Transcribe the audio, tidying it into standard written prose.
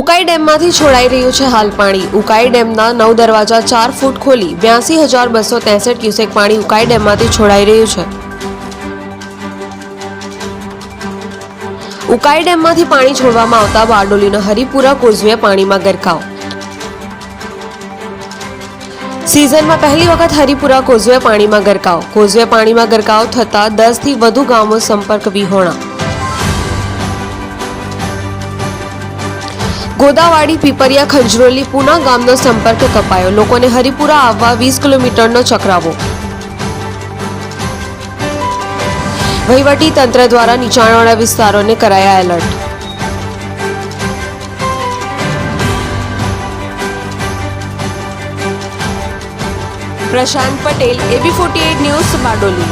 ઉકાઈ ડેમમાંથી છોડાઈ રહ્યું છે હાલ પાણી। ઉકાઈ ડેમના 9 દરવાજા 4 ફૂટ ખોલી 82,263 ક્યુસેક પાણી ઉકાઈ ડેમમાંથી છોડાઈ રહ્યું છે। ઉકાઈ ડેમમાંથી પાણી છોડવામાં આવતા બારડોલીના હરિપુરા કોઝવે પાણીમાં ગરકાવ। सीजन में पहली वखत हरिपुरा कोઝવે पानीमां गरकाव। कोઝવે पानीमां गरकाव थता 10 થી વધુ गामों संपर्क विहोणा। गोदावाड़ी पीपरिया खंजरोली पूना गामनो संपर्क कपायो। लोकोने हरिपुरा आववा 20 किलोमीटरनो चक्रावो। वहीवटी तंत्र द्वारा नीचाणवाड़ा विस्तारोने कराया एलर्ट। प्रशांत पटेल, AB48 न्यूज़, बारडोली।